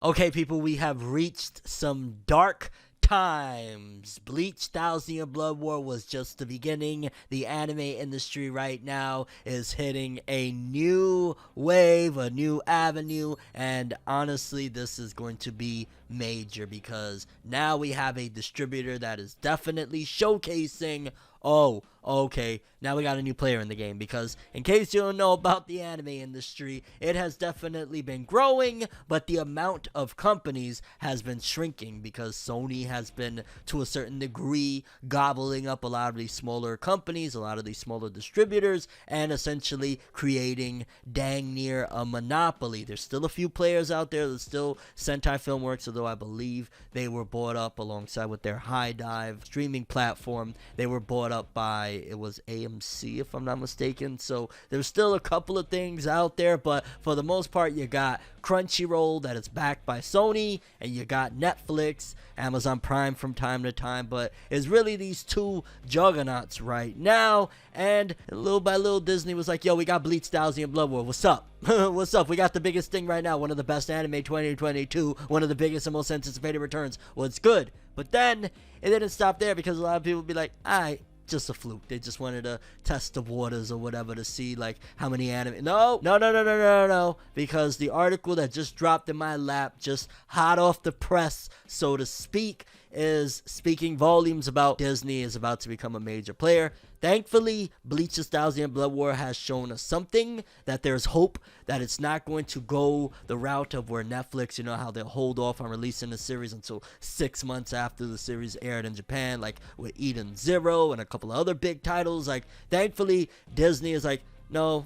Okay, people, we have reached some dark times. Bleach, Thousand Year Blood War was just the beginning. The anime industry right now is hitting a new wave, a new avenue, and honestly, this is going to be major because now we have a distributor that is definitely showcasing, oh, okay, now we got a new player in the game. Because in case you don't know about the anime industry, it has definitely been growing, but the amount of companies has been shrinking because Sony has been, to a certain degree, gobbling up a lot of these smaller companies, a lot of these smaller distributors, and essentially creating dang near a monopoly. There's still a few players out there. There's still Sentai Filmworks, although I believe they were bought up alongside with their High Dive streaming platform. They were bought up by, it was AMC if I'm not mistaken. So there's still a couple of things out there, but for the most part you got Crunchyroll that is backed by Sony, and you got Netflix, Amazon Prime from time to time, but it's really these two juggernauts right now. And little by little Disney was like, yo, we got Bleach, Thousand Year Blood War, what's up? What's up? We got the biggest thing right now, one of the best anime 2022, one of the biggest and most anticipated returns. What's good? But then it didn't stop there, because a lot of people would be like, alright, just a fluke. They just wanted to test the waters or whatever to see like how many anime. No, because the article that just dropped in my lap, just hot off the press, so to speak, is speaking volumes about Disney is about to become a major player. Thankfully, Bleach's Thousand Year Blood War has shown us something, that there's hope, that it's not going to go the route of where Netflix, you know how they'll hold off on releasing the series until 6 months after the series aired in Japan, like with Eden Zero and a couple of other big titles. Like, thankfully, Disney is like, no,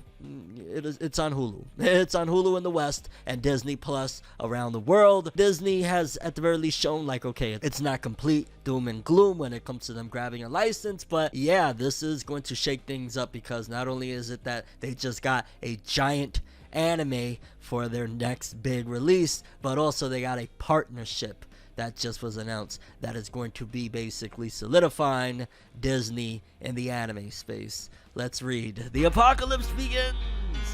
it's on Hulu. It's on Hulu in the West and Disney Plus around the world. Disney has at the very least shown like, okay, it's not complete doom and gloom when it comes to them grabbing a license, but yeah, this is going to shake things up, because not only is it that they just got a giant anime for their next big release, but also they got a partnership that just was announced that is going to be basically solidifying Disney in the anime space. Let's read. The apocalypse begins!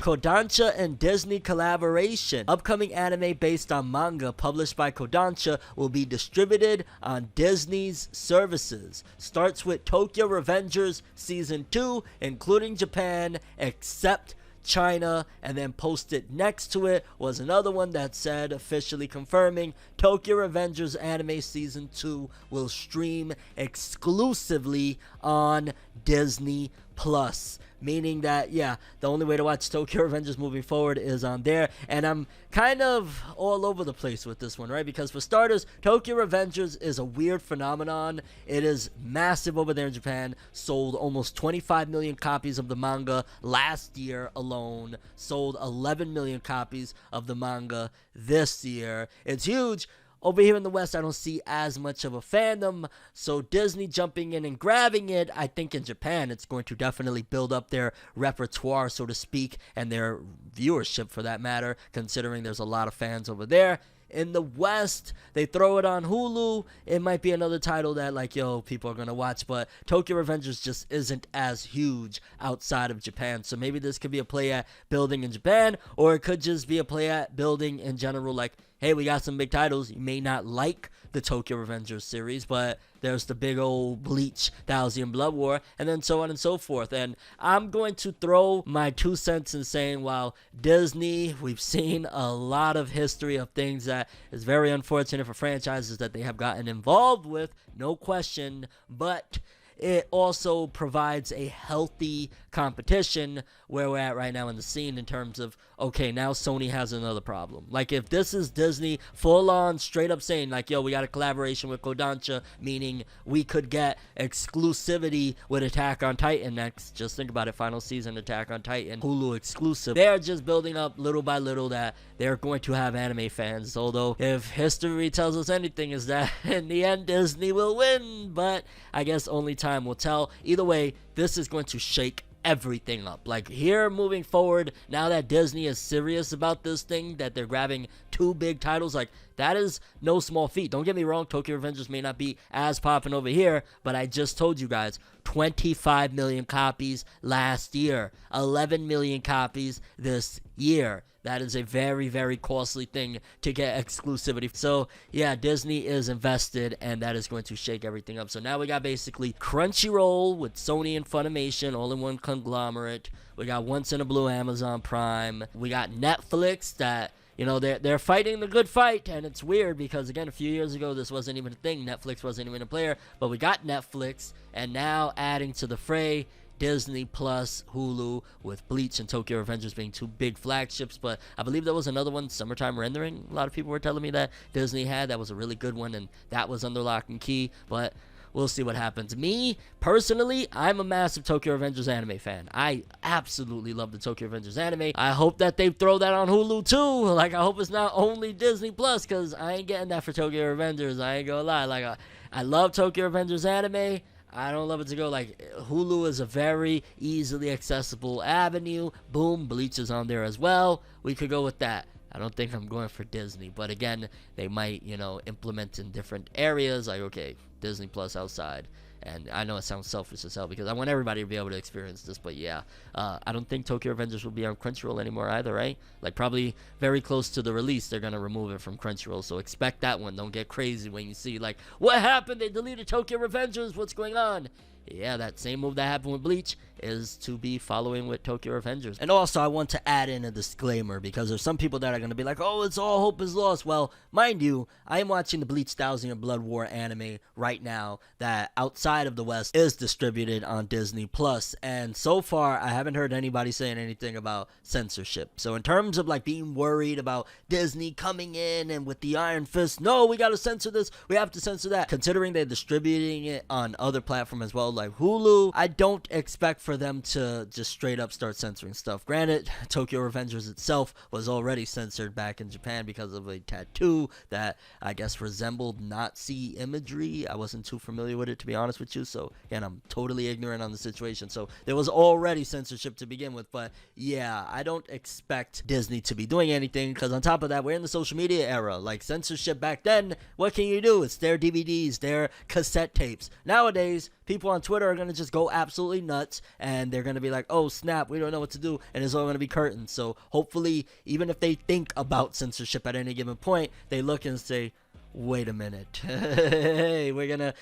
Kodansha and Disney collaboration. Upcoming anime based on manga published by Kodansha will be distributed on Disney's services. Starts with Tokyo Revengers Season 2, including Japan, except China, and then posted next to it was another one that said, officially confirming, Tokyo Revengers anime season 2 will stream exclusively on Disney Plus, meaning that, yeah, the only way to watch Tokyo Revengers moving forward is on there. And I'm kind of all over the place with this one, right? Because for starters, Tokyo Revengers is a weird phenomenon. It is massive over there in Japan, sold almost 25 million copies of the manga last year alone, sold 11 million copies of the manga this year. It's huge. Over here in the West, I don't see as much of a fandom, so Disney jumping in and grabbing it, I think in Japan, it's going to definitely build up their repertoire, so to speak, and their viewership for that matter, considering there's a lot of fans over there. In the West, they throw it on Hulu. It might be another title that, like, yo, people are going to watch, but Tokyo Revengers just isn't as huge outside of Japan. So maybe this could be a play at building in Japan, or it could just be a play at building in general, like, hey, we got some big titles. You may not like the Tokyo Revengers series, but there's the big old Bleach, Thousand Year Blood War, and then so on and so forth. And I'm going to throw my 2 cents in saying, while Disney, we've seen a lot of history of things that is very unfortunate for franchises that they have gotten involved with, no question, but it also provides a healthy competition where we're at right now in the scene in terms of, okay, now Sony has another problem. Like, if this is Disney full on straight up saying like, yo, we got a collaboration with Kodansha, meaning we could get exclusivity with Attack on Titan next. Just think about it, final season Attack on Titan, Hulu exclusive. They're just building up little by little that they're going to have anime fans, although if history tells us anything is that in the end Disney will win, but I guess only time will tell. Either way, this is going to shake everything up. Like, here moving forward, now that Disney is serious about this thing, that they're grabbing 2 big titles, like, that is no small feat. Don't get me wrong, Tokyo Revengers may not be as popping over here, but I just told you guys, 25 million copies last year, 11 million copies this year. That is a very, very costly thing to get exclusivity. So yeah, Disney is invested, and that is going to shake everything up. So now we got basically Crunchyroll with Sony and Funimation all in one conglomerate. We got Once in a Blue Amazon Prime. We got Netflix that, you know, they're fighting the good fight, and it's weird because, again, a few years ago, this wasn't even a thing. Netflix wasn't even a player, but we got Netflix, and now adding to the fray, Disney Plus, Hulu, with Bleach and Tokyo Revengers being two big flagships. But I believe there was another one, Summertime Rendering. A lot of people were telling me that Disney had. That was a really good one, and that was under lock and key. But we'll see what happens. Me, personally, I'm a massive Tokyo Revengers anime fan. I absolutely love the Tokyo Revengers anime. I hope that they throw that on Hulu too. Like, I hope it's not only Disney Plus, because I ain't getting that for Tokyo Revengers. I ain't gonna lie. Like, I love Tokyo Revengers anime. I don't love it to go. Like, Hulu is a very easily accessible avenue. Boom, Bleach is on there as well. We could go with that. I don't think I'm going for Disney, but again, they might, you know, implement in different areas. Like, okay, Disney Plus outside. And I know it sounds selfish as hell because I want everybody to be able to experience this, but yeah, I don't think Tokyo Revengers will be on Crunchyroll anymore either, right? Like, probably very close to the release, they're gonna remove it from Crunchyroll, so expect that one. Don't get crazy when you see, like, what happened? They deleted Tokyo Revengers. What's going on? Yeah, that same move that happened with Bleach is to be following with Tokyo Revengers. And also, I want to add in a disclaimer, because there's some people that are going to be like, oh, it's all hope is lost. Well, mind you, I am watching the Bleach 1000 and Blood War anime right now that outside of the West is distributed on Disney Plus. And so far, I haven't heard anybody saying anything about censorship. So in terms of, like, being worried about Disney coming in and with the iron fist, no, we got to censor this, we have to censor that. Considering they're distributing it on other platforms as well, like Hulu, I don't expect for them to just straight up start censoring stuff. Granted, Tokyo Revengers itself was already censored back in Japan because of a tattoo that I guess resembled Nazi imagery. I wasn't too familiar with it, to be honest with you, so again, I'm totally ignorant on the situation. So there was already censorship to begin with, but yeah, I don't expect Disney to be doing anything, because on top of that, we're in the social media era. Like, censorship back then, what can you do? It's their DVDs, their cassette tapes. Nowadays, people on Twitter are going to just go absolutely nuts, and they're going to be like, oh snap, we don't know what to do, and it's all going to be curtains. So hopefully, even if they think about censorship at any given point, they look and say, wait a minute, hey, we're gonna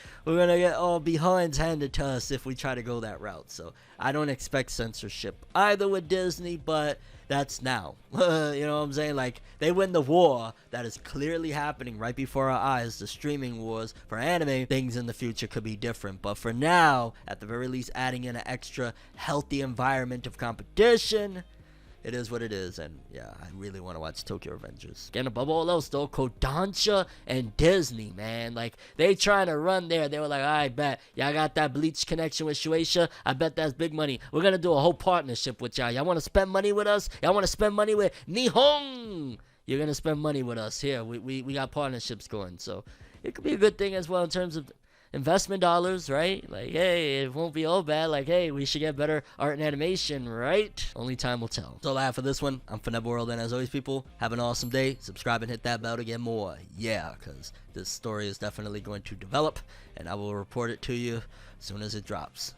get all behinds handed to us if we try to go that route. So I don't expect censorship either with Disney, but that's now. You know what I'm saying? Like, they win the war that is clearly happening right before our eyes, the streaming wars for anime. Things in the future could be different, but for now, at the very least, adding in an extra healthy environment of competition, it is what it is. And yeah, I really want to watch Tokyo Revengers. Again, above all else though, Kodansha and Disney, man, like, they trying to run there. They were like, I bet y'all got that Bleach connection with Shueisha. I bet that's big money. We're gonna do a whole partnership with y'all. Y'all want to spend money with us? Y'all want to spend money with Nihon? You're gonna spend money with us here. We got partnerships going, so it could be a good thing as well in terms of investment dollars, right? Like, hey, it won't be all bad. Like, hey, we should get better art and animation, right? Only time will tell. That's all I have for this one. I'm ForneverWorld, and as always, people, have an awesome day. Subscribe and hit that bell to get more. Yeah, because this story is definitely going to develop, and I will report it to you as soon as it drops.